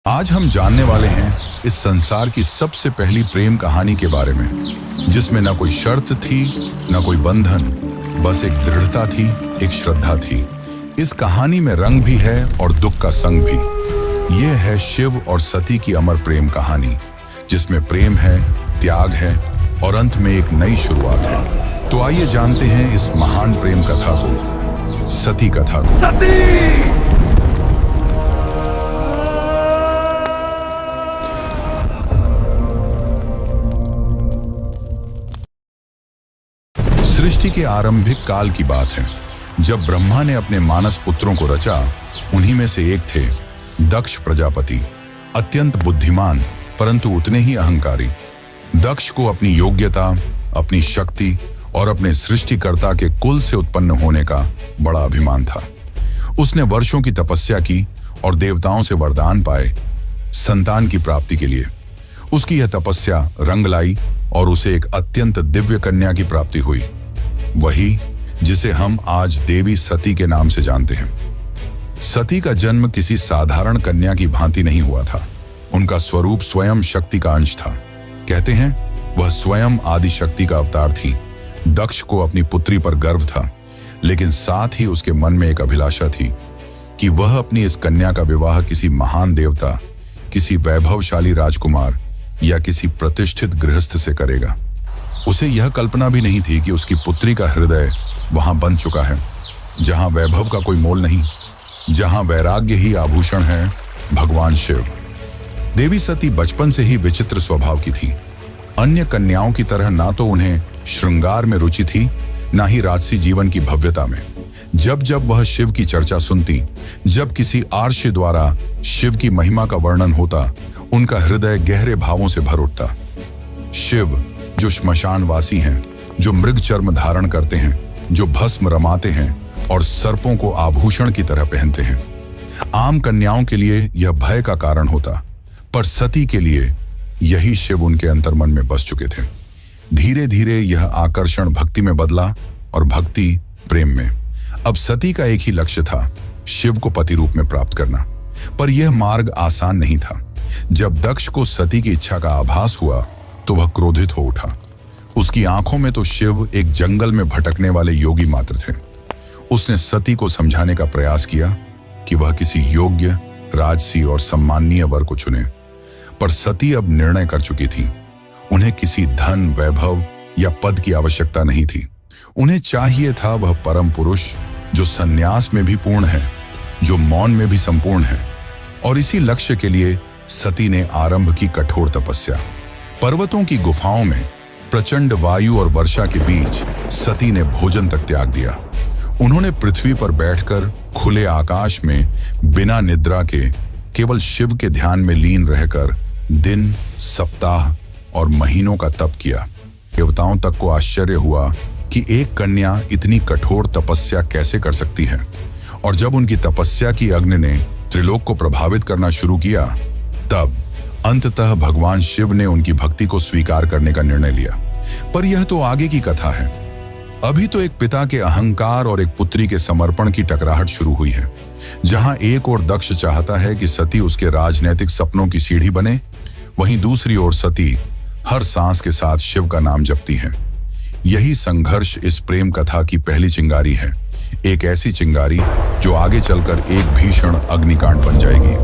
आज हम जानने वाले हैं इस संसार की सबसे पहली प्रेम कहानी के बारे में, जिसमें न कोई शर्त थी, न कोई बंधन, बस एक दृढ़ता थी, एक श्रद्धा थी। इस कहानी में रंग भी है और दुख का संग भी। यह है शिव और सती की अमर प्रेम कहानी, जिसमें प्रेम है, त्याग है और अंत में एक नई शुरुआत है। तो आइए जानते हैं इस महान प्रेम कथा को, सती कथा को। सती! सृष्टि के आरंभिक काल की बात है, जब ब्रह्मा ने अपने मानस पुत्रों को रचा। उन्हीं में से एक थे दक्ष प्रजापति, अत्यंत बुद्धिमान परंतु उतने ही अहंकारी। दक्ष को अपनी योग्यता, अपनी शक्ति और अपने सृष्टिकर्ता के कुल से उत्पन्न होने का बड़ा अभिमान था। उसने वर्षों की तपस्या की और देवताओं से वरदान पाए संतान की प्राप्ति के लिए। उसकी यह तपस्या रंग लाई और उसे एक अत्यंत दिव्य कन्या की प्राप्ति हुई, वही जिसे हम आज देवी सती के नाम से जानते हैं। सती का जन्म किसी साधारण कन्या की भांति नहीं हुआ था। उनका स्वरूप स्वयं शक्ति का अंश था। कहते हैं वह स्वयं आदि शक्ति का अवतार थी। दक्ष को अपनी पुत्री पर गर्व था, लेकिन साथ ही उसके मन में एक अभिलाषा थी कि वह अपनी इस कन्या का विवाह किसी महान देवता, किसी वैभवशाली राजकुमार या किसी प्रतिष्ठित गृहस्थ से करेगा। उसे यह कल्पना भी नहीं थी कि उसकी पुत्री का हृदय वहां बन चुका है, जहां वैभव का कोई मोल नहीं, जहां वैराग्य ही आभूषण है, भगवान शिव। देवी सती बचपन से ही विचित्र स्वभाव की थी। अन्य कन्याओं की तरह ना तो उन्हें श्रृंगार में रुचि थी, ना ही राजसी जीवन की भव्यता में। जब जब वह शिव की चर्चा सुनती, जब किसी आर्षि द्वारा शिव की महिमा का वर्णन होता, उनका हृदय गहरे भावों से भर उठता। शिव जो श्मशानवासी हैं, जो मृग चर्म धारण करते हैं, जो भस्म रमाते हैं और सर्पों को आभूषण की तरह पहनते हैं। आम कन्याओं के लिए यह भय का कारण होता, पर सती के लिए यही शिव उनके अंतर्मन में बस चुके थे। धीरे धीरे यह आकर्षण भक्ति में बदला और भक्ति प्रेम में। अब सती का एक ही लक्ष्य था, शिव को पति रूप में प्राप्त करना। पर यह मार्ग आसान नहीं था। जब दक्ष को सती की इच्छा का आभास हुआ तो वह क्रोधित हो उठा। उसकी आंखों में तो शिव एक जंगल में भटकने वाले योगी मात्र थे। उसने सती को समझाने का प्रयास किया कि वह किसी योग्य, राजसी और सम्माननीय वर को चुने, पर सती अब निर्णय कर चुकी थी। उन्हें किसी धन, वैभव या पद की आवश्यकता नहीं थी। उन्हें चाहिए था वह परम पुरुष जो संन्यास में भी पूर्ण है, जो मौन में भी संपूर्ण है। और इसी लक्ष्य के लिए सती ने आरंभ की कठोर तपस्या। पर्वतों की गुफाओं में प्रचंड वायु और वर्षा के बीच सती ने भोजन तक त्याग दिया। उन्होंने पृथ्वी पर बैठकर खुले आकाश में बिना निद्रा के केवल शिव के ध्यान में लीन रहकर दिन, सप्ताह और महीनों का तप किया। देवताओं तक को आश्चर्य हुआ कि एक कन्या इतनी कठोर तपस्या कैसे कर सकती है। और जब उनकी तपस्या की अग्नि ने त्रिलोक को प्रभावित करना शुरू किया, तब अंततः भगवान शिव ने उनकी भक्ति को स्वीकार करने का निर्णय लिया। पर यह तो आगे की कथा है। अभी तो एक पिता के अहंकार और एक पुत्री के समर्पण की टकराहट शुरू हुई है। जहां एक ओर दक्ष चाहता है कि सती उसके राजनैतिक सपनों की सीढ़ी बने, वहीं दूसरी ओर सती हर सांस के साथ शिव का नाम जपती है। यही संघर्ष इस प्रेम कथा की पहली चिंगारी है, एक ऐसी चिंगारी जो आगे चलकर एक भीषण अग्निकांड बन जाएगी।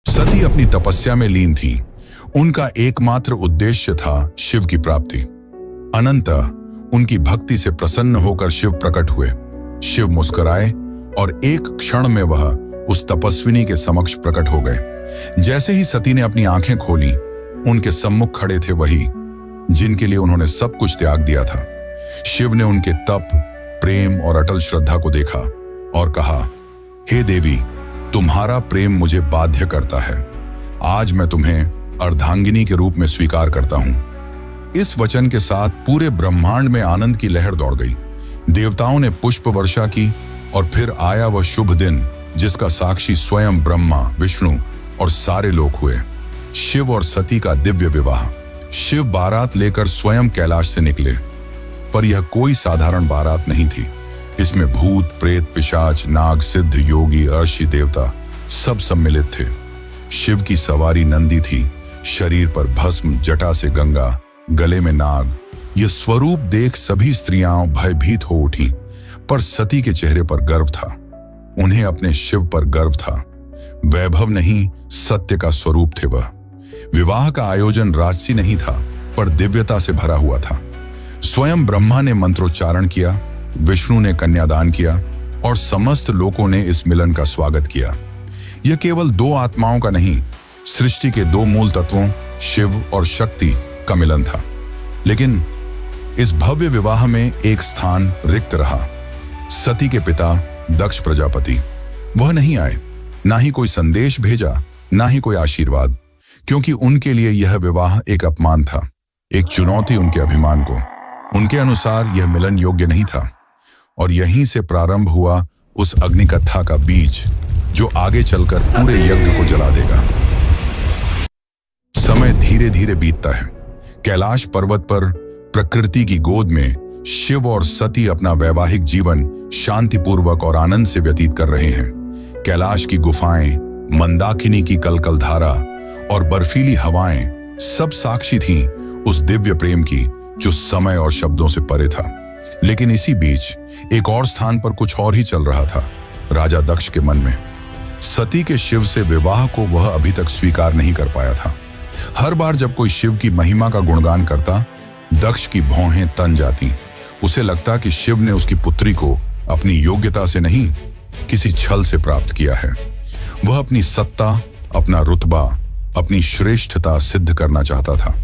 सती अपनी तपस्या में लीन थी। उनका एकमात्र उद्देश्य था शिव की प्राप्ति। अनंतः उनकी भक्ति से प्रसन्न होकर शिव प्रकट हुए। शिव मुस्कुराए और एक क्षण में वह उस तपस्विनी के समक्ष प्रकट हो गए। जैसे ही सती ने अपनी आंखें खोली, उनके सम्मुख खड़े थे वही जिनके लिए उन्होंने सब कुछ त्याग दिया था। शिव ने उनके तप, प्रेम और अटल श्रद्धा को देखा और कहा, हे देवी, तुम्हारा प्रेम मुझे बाध्य करता है। आज मैं तुम्हें अर्धांगिनी के रूप में स्वीकार करता हूं। इस वचन के साथ पूरे ब्रह्मांड में आनंद की लहर दौड़ गई। देवताओं ने पुष्प वर्षा की और फिर आया वह शुभ दिन जिसका साक्षी स्वयं ब्रह्मा, विष्णु और सारे लोग हुए। शिव और सती का दिव्य विवाह। शिव बारात लेकर स्वयं कैलाश से निकले, पर यह कोई साधारण बारात नहीं थी। इसमें भूत, प्रेत, पिशाच, नाग, सिद्ध, योगी, अर्षि, देवता सब सम्मिलित थे। शिव की सवारी नंदी थी, शरीर पर भस्म, जटा से गंगा, गले में नाग। यह स्वरूप देख सभी स्त्रियां भयभीत हो उठी, पर सती के चेहरे पर गर्व था। उन्हें अपने शिव पर गर्व था। वैभव नहीं, सत्य का स्वरूप थे वह। विवाह का आयोजन राजसी नहीं था, पर दिव्यता से भरा हुआ था। स्वयं ब्रह्मा ने मंत्रोच्चारण किया, विष्णु ने कन्यादान किया और समस्त लोगों ने इस मिलन का स्वागत किया। यह केवल दो आत्माओं का नहीं, सृष्टि के दो मूल तत्वों शिव और शक्ति का मिलन था। लेकिन इस भव्य विवाह में एक स्थान रिक्त रहा। सती के पिता दक्ष प्रजापति, वह नहीं आए, ना ही कोई संदेश भेजा, ना ही कोई आशीर्वाद, क्योंकि उनके लिए यह विवाह एक अपमान था, एक चुनौती उनके अभिमान को। उनके अनुसार यह मिलन योग्य नहीं था। और यहीं से प्रारंभ हुआ उस अग्निकथा का बीज, जो आगे चलकर पूरे यज्ञ को जला देगा। समय धीरे धीरे बीतता है। कैलाश पर्वत पर प्रकृति की गोद में शिव और सती अपना वैवाहिक जीवन शांतिपूर्वक और आनंद से व्यतीत कर रहे हैं। कैलाश की गुफाएं, मंदाकिनी की कलकल धारा और बर्फीली हवाएं सब साक्षी थीं उस दिव्य प्रेम की, जो समय और शब्दों से परे था। लेकिन इसी बीच एक और स्थान पर कुछ और ही चल रहा था, राजा दक्ष के मन में। सती के शिव से विवाह को वह अभी तक स्वीकार नहीं कर पाया था। हर बार जब कोई शिव की महिमा का गुणगान करता, दक्ष की भौहें तन जाती। उसे लगता कि शिव ने उसकी पुत्री को अपनी योग्यता से नहीं, किसी छल से प्राप्त किया है। वह अपनी सत्ता, अपना रुतबा, अपनी श्रेष्ठता सिद्ध करना चाहता था,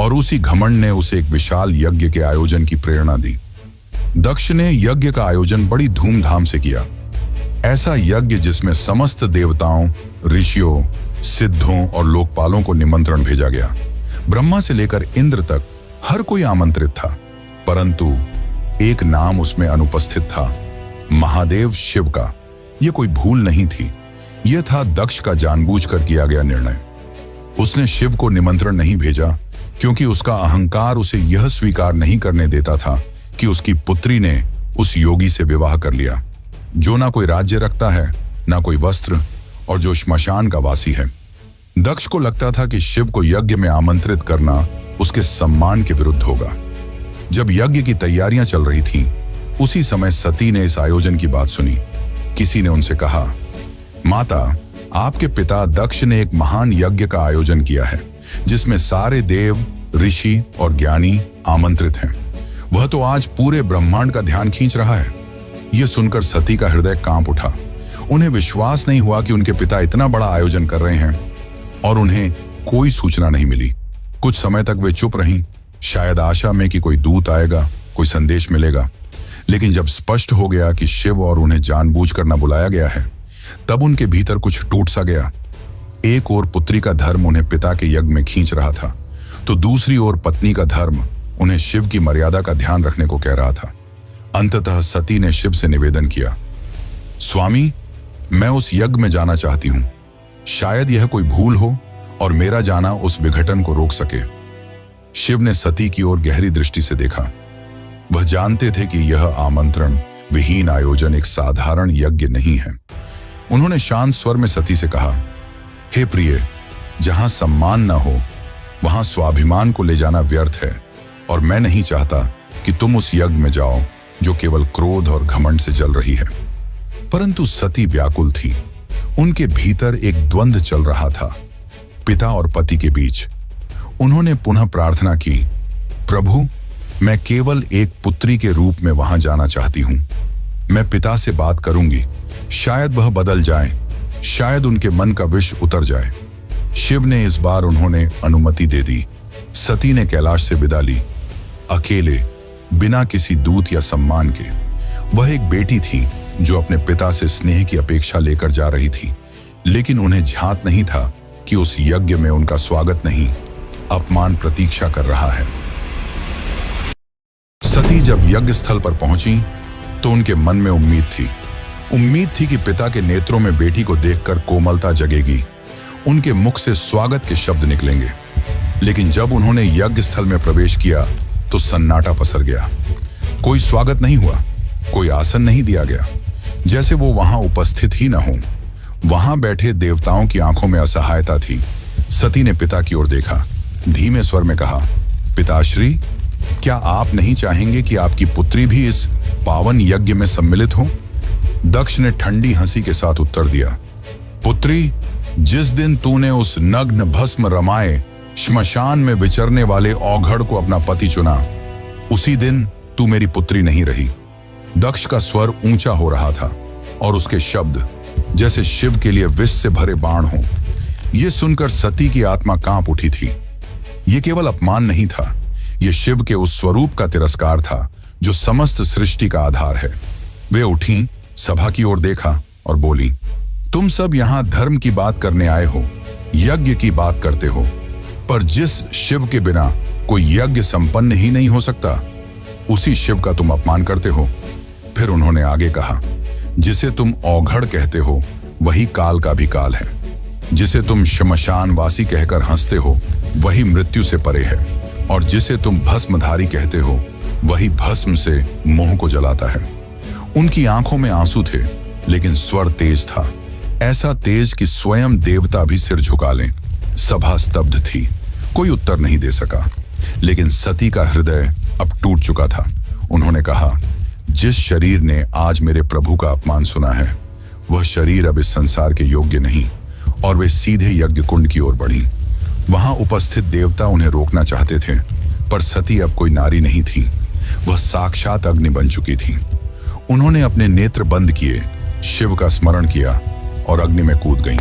और उसी घमंड ने उसे एक विशाल यज्ञ के आयोजन की प्रेरणा दी। दक्ष ने यज्ञ का आयोजन बड़ी धूमधाम से किया। ऐसा यज्ञ जिसमें समस्त देवताओं, ऋषियों, सिद्धों और लोकपालों को निमंत्रण भेजा गया। ब्रह्मा से लेकर इंद्र तक हर कोई आमंत्रित था, परंतु एक नाम उसमें अनुपस्थित था, महादेव शिव का। यह कोई भूल नहीं थी, यह था दक्ष का जानबूझकर किया गया निर्णय। उसने शिव को निमंत्रण नहीं भेजा, क्योंकि उसका अहंकार उसे यह स्वीकार नहीं करने देता था कि उसकी पुत्री ने उस योगी से विवाह कर लिया, जो ना कोई राज्य रखता है, ना कोई वस्त्र, और जो श्मशान का वासी है। दक्ष को लगता था कि शिव को यज्ञ में आमंत्रित करना उसके सम्मान के विरुद्ध होगा। जब यज्ञ की तैयारियां चल रही थीं, उसी समय सती ने इस आयोजन की बात सुनी। किसी ने उनसे कहा, माता, आपके पिता दक्ष ने एक महान यज्ञ का आयोजन किया है, जिसमें सारे देव, ऋषि और ज्ञानी आमंत्रित हैं। वह तो आज पूरे ब्रह्मांड का ध्यान खींच रहा है। यह सुनकर सती का हृदय कांप उठा। उन्हें विश्वास नहीं हुआ कि उनके पिता इतना बड़ा आयोजन कर रहे हैं और उन्हें कोई सूचना नहीं मिली। कुछ समय तक वे चुप रहीं, शायद आशा में कि कोई दूत आएगा, कोई संदेश मिलेगा। लेकिन जब स्पष्ट हो गया कि शिव और उन्हें जानबूझकर न बुलाया गया है, तब उनके भीतर कुछ टूट सा गया। एक ओर पुत्री का धर्म उन्हें पिता के यज्ञ में खींच रहा था, तो दूसरी ओर पत्नी का धर्म उन्हें शिव की मर्यादा का ध्यान रखने को कह रहा था। अंततः सती ने शिव से निवेदन किया, स्वामी, मैं उस यज्ञ में जाना चाहती हूं। शायद यह कोई भूल हो और मेरा जाना उस विघटन को रोक सके। शिव ने सती की ओर गहरी दृष्टि से देखा। वह जानते थे कि यह आमंत्रण विहीन आयोजन एक साधारण यज्ञ नहीं है। उन्होंने शांत स्वर में सती से कहा, हे प्रिय, जहां सम्मान न हो वहां स्वाभिमान को ले जाना व्यर्थ है, और मैं नहीं चाहता कि तुम उस यज्ञ में जाओ जो केवल क्रोध और घमंड से जल रही है। परंतु सती व्याकुल थी। उनके भीतर एक द्वंद्व चल रहा था, पिता और पति के बीच। उन्होंने पुनः प्रार्थना की, प्रभु, मैं केवल एक पुत्री के रूप में वहां जाना चाहती हूं। मैं पिता से बात करूंगी, शायद वह बदल जाए, शायद उनके मन का विष उतर जाए। शिव ने इस बार उन्होंने अनुमति दे दी। सती ने कैलाश से विदा ली, अकेले, बिना किसी दूत या सम्मान के। वह एक बेटी थी जो अपने पिता से स्नेह की अपेक्षा लेकर जा रही थी, लेकिन उन्हें झांत नहीं था कि उस यज्ञ में उनका स्वागत नहीं, अपमान प्रतीक्षा कर रहा है। सती जब यज्ञ स्थल पर पहुंची तो उनके मन में उम्मीद थी कि पिता के नेत्रों में बेटी को देखकर कोमलता जगेगी, उनके मुख से स्वागत के शब्द निकलेंगे। लेकिन जब उन्होंने यज्ञ स्थल में प्रवेश किया तो सन्नाटा पसर गया। कोई स्वागत नहीं हुआ, कोई आसन नहीं दिया गया, जैसे वो वहां उपस्थित ही न हो। वहां बैठे देवताओं की आंखों में असहायता थी। सती ने पिता की ओर देखा, धीमे स्वर में कहा, पिताश्री, क्या आप नहीं चाहेंगे कि आपकी पुत्री भी इस पावन यज्ञ में सम्मिलित हो? दक्ष ने ठंडी हंसी के साथ उत्तर दिया, पुत्री, जिस दिन तूने उस नग्न भस्म रमाए श्मशान में विचरने वाले औघड़ को अपना पति चुना, उसी दिन तू मेरी पुत्री नहीं रही। दक्ष का स्वर ऊंचा हो रहा था और उसके शब्द जैसे शिव के लिए विष से भरे बाण हो। यह सुनकर सती की आत्मा कांप उठी थी। यह केवल अपमान नहीं था, यह शिव के उस स्वरूप का तिरस्कार था जो समस्त सृष्टि का आधार है। वे उठी, सभा की ओर देखा और बोली, तुम सब यहां धर्म की बात करने आए हो, यज्ञ की बात करते हो, पर जिस शिव के बिना कोई यज्ञ संपन्न ही नहीं हो सकता, उसी शिव का तुम अपमान करते हो। फिर उन्होंने आगे कहा, जिसे तुम औघड़ कहते हो वही काल का भी काल है। जिसे तुम श्मशानवासी कहकर हंसते हो वही मृत्यु से परे है, और जिसे तुम भस्मधारी कहते हो वही भस्म से मोह को जलाता है। उनकी आंखों में आंसू थे, लेकिन स्वर तेज था, ऐसा तेज कि स्वयं देवता भी सिर झुका लें। सभा स्तब्ध थी, कोई उत्तर नहीं दे सका, लेकिन सती का हृदय अब टूट चुका था। उन्होंने कहा, जिस शरीर ने आज मेरे प्रभु का अपमान सुना है, वह शरीर अब इस संसार के योग्य नहीं, और वे सीधे यज्ञ कुंड की ओर बढ़ी। वहां उपस्थित देवता उन्हें रोकना चाहते थे, पर सती अब कोई नारी नहीं थी, वह साक्षात अग्नि बन चुकी थी। उन्होंने अपने नेत्र बंद किए, शिव का स्मरण किया और अग्नि में कूद गईं।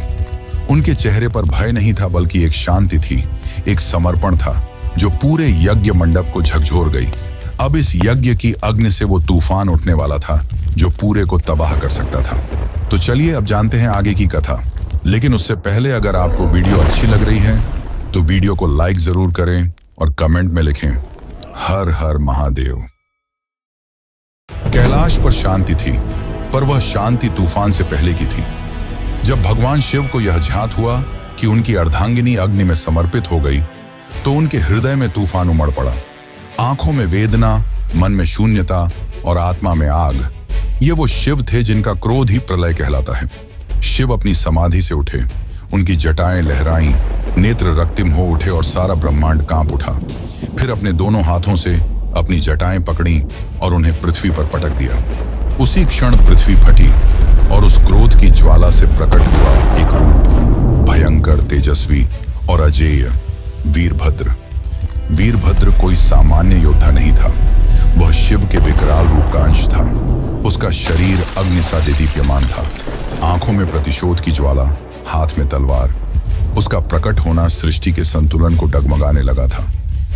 उनके चेहरे पर भय नहीं था, बल्कि एक शांति थी, एक समर्पण था जो पूरे यज्ञ मंडप को झकझोर गई। अब इस यज्ञ की अग्नि से वो तूफान उठने वाला था जो पूरे को तबाह कर सकता था। तो चलिए अब जानते हैं आगे की कथा। लेकिन उससे पहले अगर आपको वीडियो अच्छी लग रही है तो वीडियो को लाइक जरूर करें और कमेंट में लिखें, हर हर महादेव। कैलाश पर शांति थी, पर वह शांति तूफान से पहले की थी। जब भगवान शिव को यह ज्ञात हुआ कि उनकी अर्धांगिनी अग्नि में समर्पित हो गई, तो उनके हृदय में तूफान उमड़ पड़ा। आंखों में वेदना, मन में शून्यता और आत्मा में आग। ये वो शिव थे जिनका क्रोध ही प्रलय कहलाता है। शिव अपनी समाधि से उठे, उनकी जटाएं लहराईं, नेत्र रक्तिम हो उठे और सारा ब्रह्मांड कांप उठा। फिर अपने दोनों हाथों से अपनी जटाएं पकड़ी और उन्हें पृथ्वी पर पटक दिया। उसी क्षण पृथ्वी फटी और उस क्रोध की ज्वाला से प्रकट हुआ एक रूप, भयंकर, तेजस्वी और अजेय, वीरभद्र। वीरभद्र कोई सामान्य योद्धा नहीं था, वह शिव के विकराल रूप का अंश था। उसका शरीर अग्नि सा दीप्यमान था, आंखों में प्रतिशोध की ज्वाला, हाथ में तलवार। उसका प्रकट होना सृष्टि के संतुलन को डगमगाने लगा था।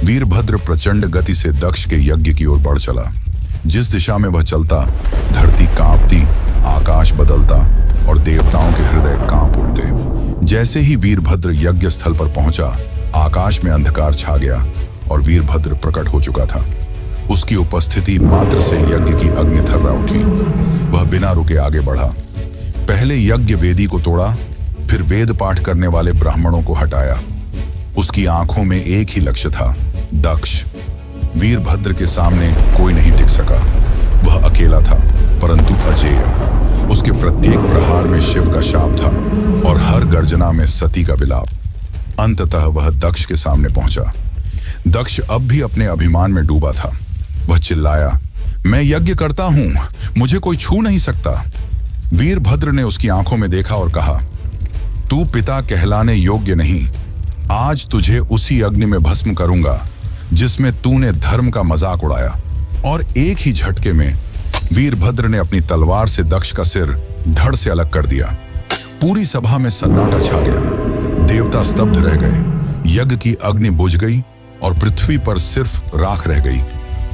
वीरभद्र प्रचंड गति से दक्ष के यज्ञ की ओर बढ़ चला। जिस दिशा में वह चलता, धरती कांपती, आकाश बदलता और देवताओं के हृदय कांप उठते। जैसे ही वीरभद्र यज्ञ स्थल पर पहुंचा, आकाश में अंधकार छा गया और वीरभद्र प्रकट हो चुका था। उसकी उपस्थिति मात्र से यज्ञ की अग्नि थर्रा उठी। वह बिना रुके आगे बढ़ा। पहले यज्ञ वेदी को तोड़ा, फिर वेद पाठ करने वाले ब्राह्मणों को हटाया। उसकी आंखों में एक ही लक्ष्य था, दक्ष। वीरभद्र के सामने कोई नहीं टिक सका। वह अकेला था, परंतु अजेय। उसके प्रत्येक प्रहार में शिव का शाप था और हर गर्जना में सती का विलाप। अंततः वह दक्ष के सामने पहुंचा। दक्ष अब भी अपने अभिमान में डूबा था। वह चिल्लाया, मैं यज्ञ करता हूं, मुझे कोई छू नहीं सकता। वीरभद्र ने उसकी आंखों में देखा और कहा, तू पिता कहलाने योग्य नहीं। आज तुझे उसी अग्नि में भस्म करूंगा जिसमें तूने धर्म का मजाक उड़ाया। और एक ही झटके में वीरभद्र ने अपनी तलवार से दक्ष का सिर धड़ से अलग कर दिया। पूरी सभा में सन्नाटा छा गया। देवता स्तब्ध रह गए। यज्ञ की अग्नि बुझ गई और पृथ्वी पर सिर्फ राख रह गई।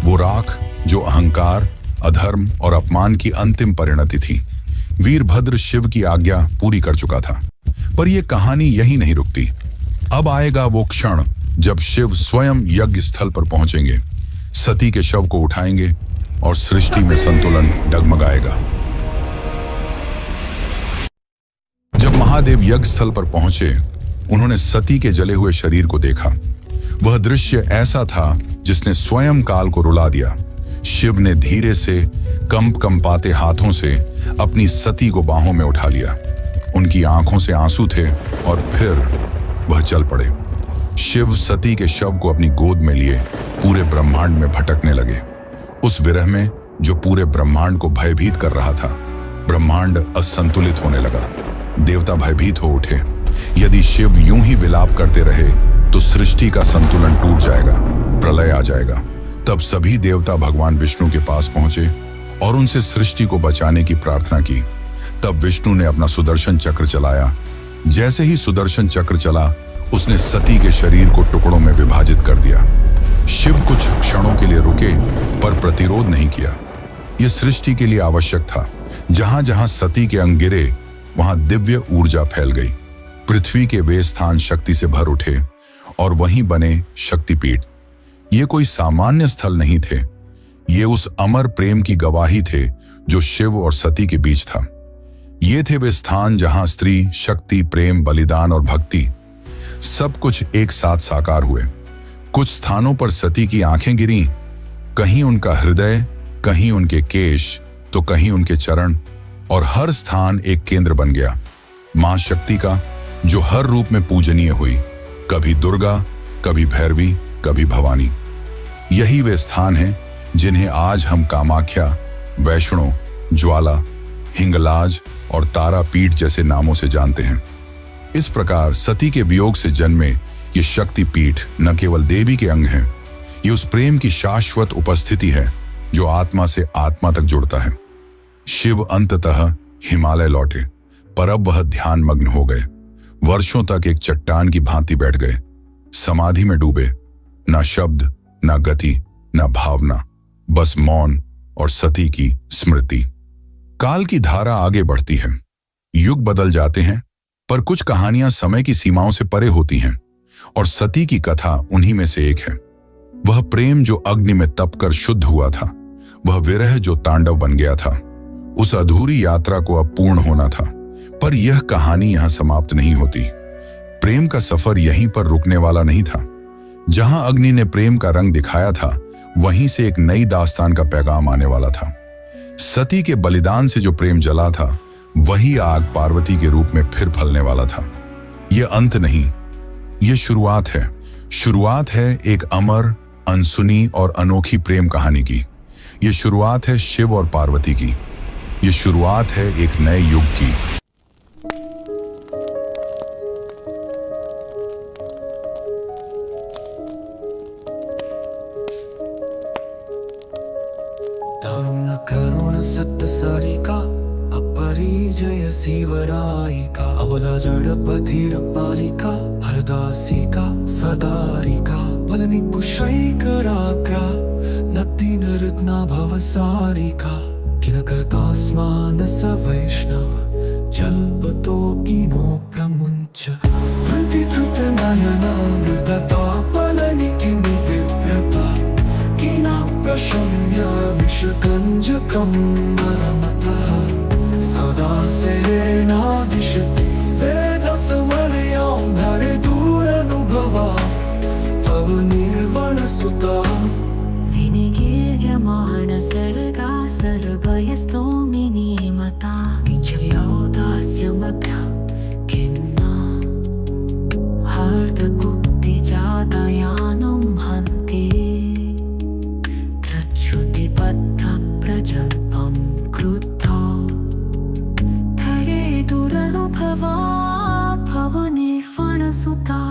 वो राख जो अहंकार, अधर्म और अपमान की अंतिम परिणति थी। वीरभद्र शिव की आज्ञा पूरी कर चुका था, पर यह कहानी यही नहीं रुकती। अब आएगा वो क्षण जब शिव स्वयं यज्ञ स्थल पर पहुंचेंगे, सती के शव को उठाएंगे और सृष्टि में संतुलन डगमगाएगा। जब महादेव यज्ञ स्थल पर पहुंचे, उन्होंने सती के जले हुए शरीर को देखा। वह दृश्य ऐसा था जिसने स्वयं काल को रुला दिया। शिव ने धीरे से कंपाते हाथों से अपनी सती को बाहों में उठा लिया। उनकी आंखों से आंसू थे और फिर वह चल पड़े। शिव सती के शव को अपनी गोद में लिए पूरे ब्रह्मांड में भटकने लगे। उस विरह में जो पूरे ब्रह्मांड को भयभीत कर रहा था, ब्रह्मांड असंतुलित होने लगा। देवता भयभीत हो उठे। यदि शिव यूं ही विलाप करते रहे तो सृष्टि का संतुलन टूट जाएगा, प्रलय आ जाएगा। तब सभी देवता भगवान विष्णु के पास पहुंचे और उनसे सृष्टि को बचाने की प्रार्थना की। तब विष्णु ने अपना सुदर्शन चक्र चलाया। जैसे ही सुदर्शन चक्र चला, उसने सती के शरीर को टुकड़ों में विभाजित कर दिया। शिव कुछ क्षणों के लिए रुके पर प्रतिरोध नहीं किया। यह सृष्टि के लिए आवश्यक था। जहां जहां सती के अंग गिरे वहां दिव्य ऊर्जा फैल गई। पृथ्वी के वे स्थान शक्ति से भर उठे और वहीं बने शक्तिपीठ। ये कोई सामान्य स्थल नहीं थे। ये उस अमर प्रेम की गवाही थे जो शिव और सती के बीच था। ये थे वे स्थान जहां स्त्री, शक्ति, प्रेम, बलिदान और भक्ति सब कुछ एक साथ साकार हुए। कुछ स्थानों पर सती की आंखें गिरीं, कहीं उनका हृदय, कहीं उनके केश, तो कहीं उनके चरण, और हर स्थान एक केंद्र बन गया मां शक्ति का, जो हर रूप में पूजनीय हुई। कभी दुर्गा, कभी भैरवी, कभी भवानी। यही वे स्थान हैं जिन्हें आज हम कामाख्या, वैष्णो, ज्वाला, हिंगलाज और तारापीठ जैसे नामों से जानते हैं। इस प्रकार सती के वियोग से जन्मे ये शक्तिपीठ न केवल देवी के अंग हैं, ये उस प्रेम की शाश्वत उपस्थिति है जो आत्मा से आत्मा तक जुड़ता है। शिव अंततः हिमालय लौटे, पर अब वह ध्यान मग्न हो गए। वर्षों तक एक चट्टान की भांति बैठ गए, समाधि में डूबे। ना शब्द, ना गति, ना भावना, बस मौन और सती की स्मृति। काल की धारा आगे बढ़ती है, युग बदल जाते हैं, पर कुछ कहानियां समय की सीमाओं से परे होती हैं, और सती की कथा उन्हीं में से एक है। वह प्रेम जो अग्नि में तपकर शुद्ध हुआ था, वह विरह जो तांडव बन गया था। उस अधूरी यात्रा को अब पूर्ण होना था, पर यह कहानी यहां समाप्त नहीं होती। प्रेम का सफर यहीं पर रुकने वाला नहीं था। जहां अग्नि ने प्रेम का रंग दिखाया था, वहीं से एक नई दास्तान का पैगाम आने वाला था। सती के बलिदान से जो प्रेम जला था, वही आग पार्वती के रूप में फिर फलने वाला था। यह अंत नहीं, यह शुरुआत है। शुरुआत है एक अमर, अनसुनी और अनोखी प्रेम कहानी की। यह शुरुआत है शिव और पार्वती की। यह शुरुआत है एक नए युग की। दारुण करुण सत्य सारिका अपरिजय शिवरायिका अबला जडपथिर पालिका हरदासिका सदारिका बलनि कुशैकराग्रा नक्तिन रत्ना भवसारिका किलकर्तास्मान स वैष्णव जल्पतो किनो प्रमुञ्च प्रतिधृतनयना मृदता बलनि किमु बिभ्रता किना प्रशम्य विषकञ्जकं नरमतः सदा सेनादिशति वेदसमर्यां धरे दूरनुभवा पवनिर्वणसुता विनिगीर्यमाण सर्गा सर्वयस्तोमिनी मता किञ्चयोदास्यमभ्या किन्ना हार्दकुक्तिजातयानं हन्ति त्रच्छ्रुतिबद्धप्रजल्पं क्रुद्धा धरे दुरनुभवा भवनिर्वणसुता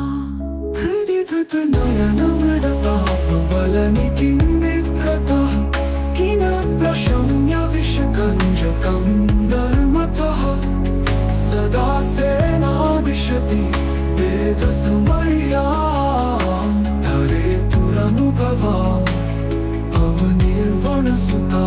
हृदि धृतनयनमृदता प्रबलनि किं बिभ्रतः किन प्रशम्य विषकञ्जकं नर्मतः सदा सेनादिशति वेदसमर्यां धरे दुरनुभवा पवनिर्वणसुता